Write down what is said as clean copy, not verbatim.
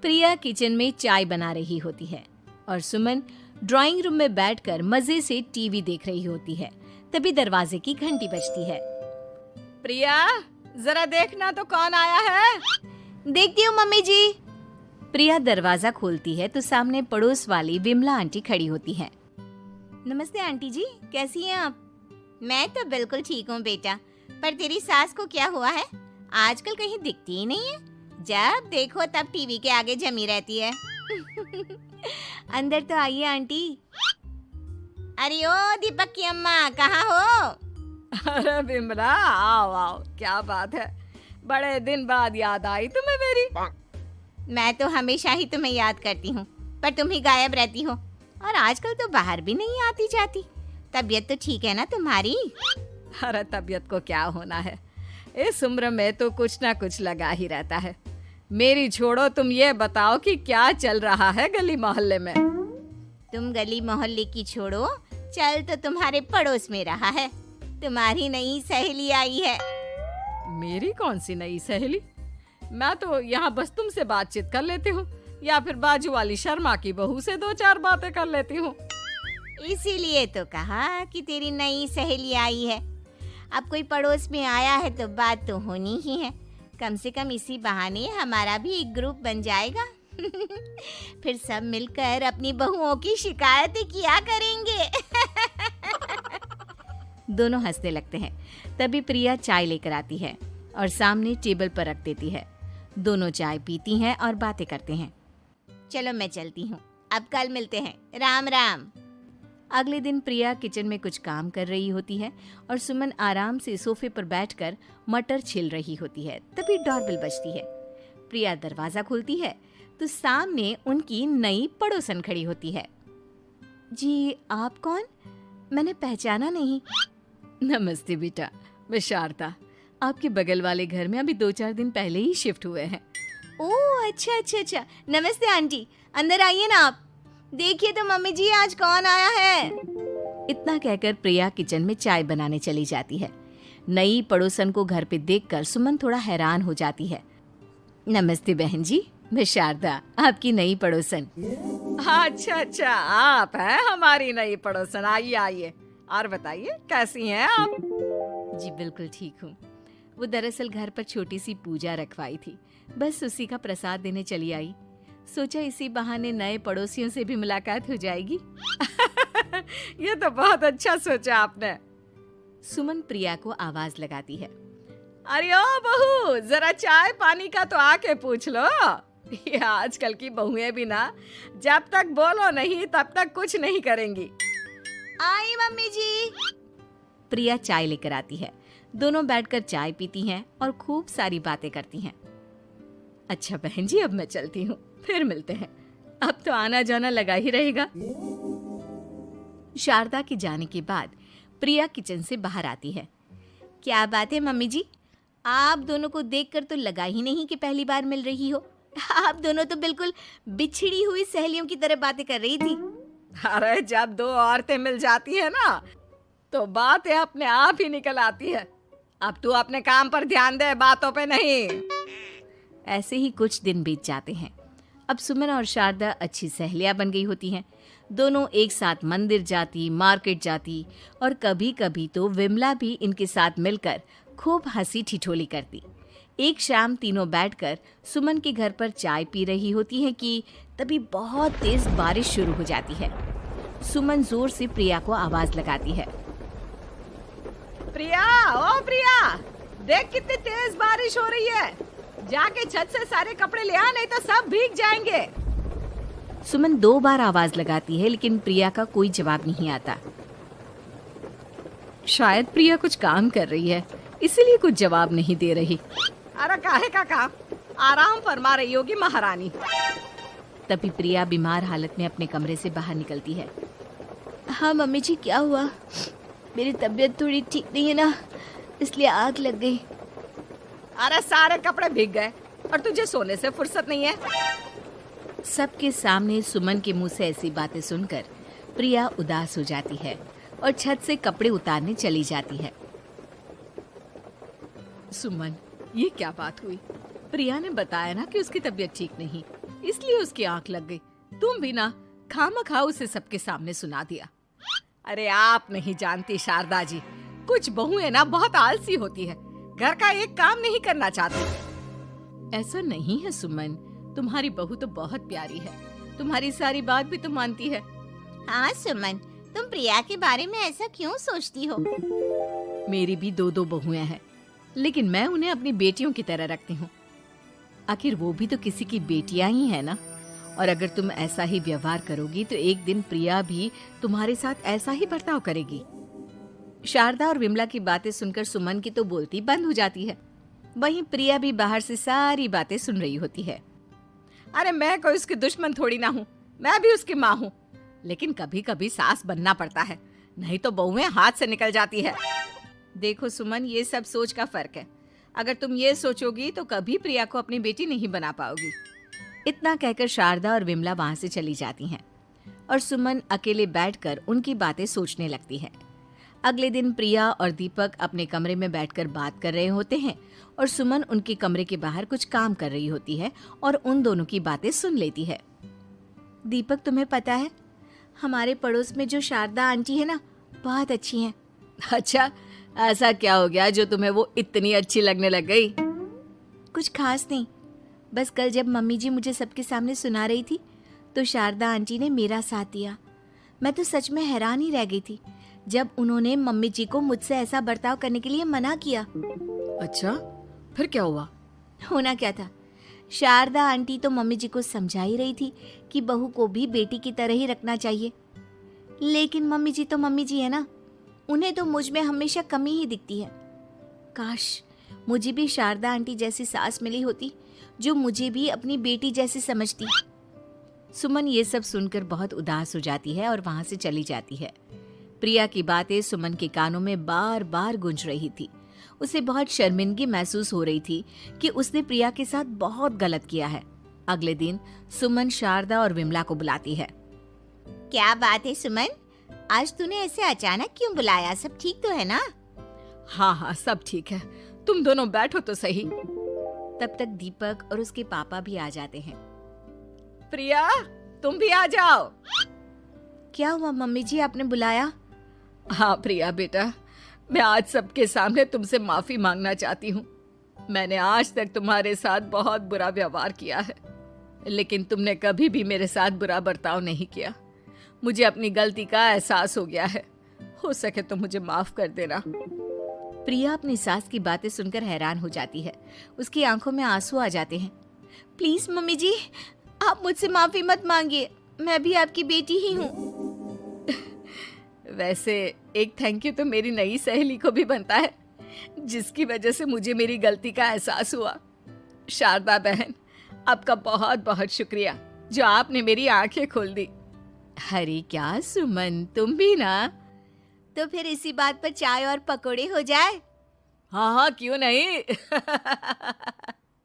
प्रिया kitchen में चाय बना रही होती है और सुमन ड्राइंग रूम में बैठकर मजे से टीवी देख रही होती है। तभी दरवाजे की घंटी बजती है। प्रिया, जरा देखना तो कौन आया है। देखती हूँ मम्मी जी। प्रिया दरवाजा खोलती है तो सामने पड़ोस वाली विमला आंटी खड़ी होती है। नमस्ते आंटी जी, कैसी हैं आप? मैं तो बिल्कुल ठीक हूँ बेटा, पर तेरी सास को क्या हुआ है? आजकल कहीं दिखती ही नहीं है। जब देखो तब टीवी के आगे जमी रहती है। अंदर तो आइए आंटी। अरे ओ दीपक की अम्मा, कहाँ हो? अरे बिमला, आओ आओ, क्या बात है, बड़े दिन बाद याद आई तुम्हें मेरी। मैं तो हमेशा ही तुम्हें याद करती हूँ, पर तुम ही गायब रहती हो और आजकल तो बाहर भी नहीं आती जाती। तबीयत तो ठीक है ना तुम्हारी? अरे तबीयत को क्या होना है, इस उम्र में तो कुछ ना कुछ लगा ही रहता है। मेरी छोड़ो, तुम ये बताओ कि क्या चल रहा है गली मोहल्ले में। तुम गली मोहल्ले की छोड़ो, चल तो तुम्हारे पड़ोस में रहा है। तुम्हारी नई सहेली आई है। मेरी कौन सी नई सहेली? मैं तो यहाँ बस तुमसे बातचीत कर लेती हूँ या फिर बाजू वाली शर्मा की बहू से 2-4 बातें कर लेती हूँ। इसीलिए तो कहा कि तेरी नई सहेली आई है। अब कोई पड़ोस में आया है तो बात तो होनी ही है। कम से कम इसी बहाने हमारा भी एक ग्रुप बन जाएगा। फिर सब मिलकर अपनी बहुओं की शिकायतें किया करेंगे। दोनों हंसने लगते हैं। तभी प्रिया चाय लेकर आती है और सामने टेबल पर रख देती है। दोनों चाय पीती हैं और बातें करते हैं। चलो मैं चलती हूँ, अब कल मिलते हैं। राम राम। अगले दिन प्रिया किचन में कुछ काम कर रही होती है और सुमन आराम से सोफे पर बैठकर मटर छिल रही होती है। तभी डोरबेल बजती है। प्रिया दरवाजा खोलती है तो सामने उनकी नई पड़ोसन खड़ी होती है। जी, आप कौन? मैंने पहचाना नहीं। नमस्ते बेटा, मैं शारदा, आपके बगल वाले घर में अभी 2-4 दिन पहले ही शिफ्ट हुए हैं। ओह अच्छा। नमस्ते आंटी, अंदर आइए ना आप। देखिए तो मम्मी जी, आज कौन आया है। इतना कहकर प्रिया किचन में चाय बनाने चली जाती है। नई पड़ोसन को घर पे देखकर सुमन थोड़ा हैरान हो जाती है। नमस्ते बहन जी, मैं शारदा, आपकी नई पड़ोसन। अच्छा, आप हैं हमारी नई पड़ोसन। आइए आइए, और बताइए कैसी हैं आप? जी बिल्कुल ठीक हूँ। वो दरअसल घर पर छोटी सी पूजा रखवाई थी, बस उसी का प्रसाद देने चली आई। सोचा इसी बहाने नए पड़ोसियों से भी मुलाकात हो जाएगी। ये तो बहुत अच्छा सोचा आपने। सुमन प्रिया को आवाज लगाती है। अरे ओ बहू, जरा चाय पानी का तो आके पूछ लो। ये आजकल की बहुएं भी ना, जब तक बोलो नहीं तब तक कुछ नहीं करेंगी। आई मम्मी जी। प्रिया चाय लेकर आती है। दोनों बैठकर चाय पीती हैं और खूब सारी बातें करती हैं। अच्छा बहन जी, अब मैं चलती हूँ, फिर मिलते हैं। अब तो आना जाना लगा ही रहेगा। शारदा के जाने के बाद प्रिया किचन से बाहर आती है। क्या बात है मम्मी जी, आप दोनों को देखकर तो लगा ही नहीं कि पहली बार मिल रही हो। आप दोनों तो बिल्कुल बिछड़ी हुई सहेलियों की तरह बातें कर रही थी। अरे जब 2 औरतें मिल जाती है ना, तो बातें अपने आप ही निकल आती है। अब तू अपने काम पर ध्यान दे, बातों पे नहीं। ऐसे ही कुछ दिन बीत जाते हैं। अब सुमन और शारदा अच्छी सहेलियां बन गई होती हैं। दोनों एक साथ मंदिर जाती, मार्केट जाती और कभी कभी तो विमला भी इनके साथ मिलकर खूब हंसी ठिठोली करती। एक शाम तीनों बैठकर सुमन के घर पर चाय पी रही होती हैं कि तभी बहुत तेज बारिश शुरू हो जाती है। सुमन जोर से प्रिया को आवाज लगाती है। प्रिया, ओ प्रिया, देख कितनी तेज बारिश हो रही है। जाके छत से सारे कपड़े ले आ, नहीं तो सब भीग जाएंगे। सुमन 2 बार आवाज लगाती है लेकिन प्रिया का कोई जवाब नहीं आता। शायद प्रिया कुछ काम कर रही है, इसीलिए कुछ जवाब नहीं दे रही। अरे काहे का काम, आराम फरमा रही होगी महारानी। तभी प्रिया बीमार हालत में अपने कमरे से बाहर निकलती है। हाँ मम्मी जी, क्या हुआ? मेरी तबीयत थोड़ी ठीक नहीं है ना, इसलिए आग लग गई। अरे सारे कपड़े भीग गए और तुझे सोने से फुर्सत नहीं है। सबके सामने सुमन के मुंह से ऐसी बातें सुनकर प्रिया उदास हो जाती है और छत से कपड़े उतारने चली जाती है। सुमन, ये क्या बात हुई? प्रिया ने बताया ना कि उसकी तबीयत ठीक नहीं, इसलिए उसकी आंख लग गई। तुम भी ना खामखा उसे सबके सामने सुना दिया। अरे आप नहीं जानती शारदा जी, कुछ बहुएं ना बहुत आलसी होती है, घर का एक काम नहीं करना चाहती। ऐसा नहीं है सुमन, तुम्हारी बहू तो बहुत प्यारी है, तुम्हारी सारी बात भी तो मानती है। हाँ सुमन, तुम प्रिया के बारे में ऐसा क्यों सोचती हो? मेरी भी दो दो बहुएं हैं, लेकिन मैं उन्हें अपनी बेटियों की तरह रखती हूँ। आखिर वो भी तो किसी की बेटियां ही है ना। और अगर तुम ऐसा ही व्यवहार करोगी तो एक दिन प्रिया भी तुम्हारे साथ ऐसा ही बर्ताव करेगी। शारदा और विमला की बातें सुनकर सुमन की तो बोलती बंद हो जाती है। वहीं प्रिया भी बाहर से सारी बातें सुन रही होती है। अरे मैं कोई उसकी दुश्मन थोड़ी ना हूँ, मैं भी उसकी माँ हूँ, लेकिन कभी कभी सास बनना पड़ता है, नहीं तो बहुएं हाथ से निकल जाती है। देखो सुमन, ये सब सोच का फर्क है। अगर तुम ये सोचोगी तो कभी प्रिया को अपनी बेटी नहीं बना पाओगी। इतना कहकर शारदा और विमला वहां से चली जाती हैं और सुमन अकेले बैठकर उनकी बातें सोचने लगती है। अगले दिन प्रिया और दीपक अपने कमरे में बैठकर बात कर रहे होते हैं और सुमन उनके कमरे के बाहर कुछ काम कर रही होती है और उन दोनों की बातें सुन लेती है। दीपक, तुम्हें पता है हमारे पड़ोस में जो शारदा आंटी है ना, बहुत अच्छी हैं। अच्छा, ऐसा क्या हो गया जो तुम्हें वो इतनी अच्छी लगने लग गई? कुछ खास नहीं, बस कल जब मम्मी जी मुझे सबके सामने सुना रही थी तो शारदा आंटी ने मेरा साथ दिया। मैं तो सच में हैरान ही रह गई थी जब उन्होंने मम्मी जी को मुझसे ऐसा बर्ताव करने के लिए मना किया। अच्छा, फिर क्या हुआ? होना क्या था, शारदा आंटी तो मम्मी जी को समझा ही रही थी कि बहू को भी बेटी की तरह ही रखना चाहिए, लेकिन मम्मी जी तो मम्मी जी है ना, उन्हें तो मुझ में हमेशा कमी ही दिखती है। काश मुझे भी शारदा आंटी जैसी सास मिली होती जो मुझे भी अपनी बेटी जैसी समझती। सुमन ये सब सुनकर बहुत उदास हो जाती है और वहां से चली जाती है। प्रिया की बातें सुमन के कानों में बार बार गूंज रही थी। उसे बहुत शर्मिंदगी महसूस हो रही थी कि उसने प्रिया के साथ बहुत गलत किया है। अगले दिन सुमन शारदा और विमला को बुलाती है। क्या बात है सुमन, आज तूने ऐसे अचानक क्यों बुलाया? सब ठीक तो है ना? हाँ हाँ, सब ठीक है, तुम दोनों बैठो तो सही। तब तक दीपक और उसके पापा भी आ जाते हैं। प्रिया, तुम भी आ जाओ। क्या हुआ मम्मी जी, आपने बुलाया? हाँ प्रिया बेटा, मैं आज सबके सामने तुमसे माफी मांगना चाहती हूँ। मैंने आज तक तुम्हारे साथ बहुत बुरा व्यवहार किया है, लेकिन तुमने कभी भी मेरे साथ बुरा बर्ताव नहीं किया। मुझे अपनी गलती का एहसास हो गया है, हो सके तो मुझे माफ कर देना। प्रिया अपनी सास की बातें सुनकर हैरान हो जाती है। उसकी आंखों में आंसू आ जाते हैं। प्लीज मम्मी जी, आप मुझसे माफी मत मांगिए, मैं भी आपकी बेटी ही हूँ। वैसे एक थैंक यू तो मेरी नई सहेली को भी बनता है, जिसकी वजह से मुझे मेरी गलती का एहसास हुआ। शारदा बहन, आपका बहुत बहुत शुक्रिया जो आपने मेरी आंखें खोल दी। अरे क्या सुमन, तुम भी ना। तो फिर इसी बात पर चाय और पकोड़े हो जाए? हाँ हाँ, क्यों नहीं।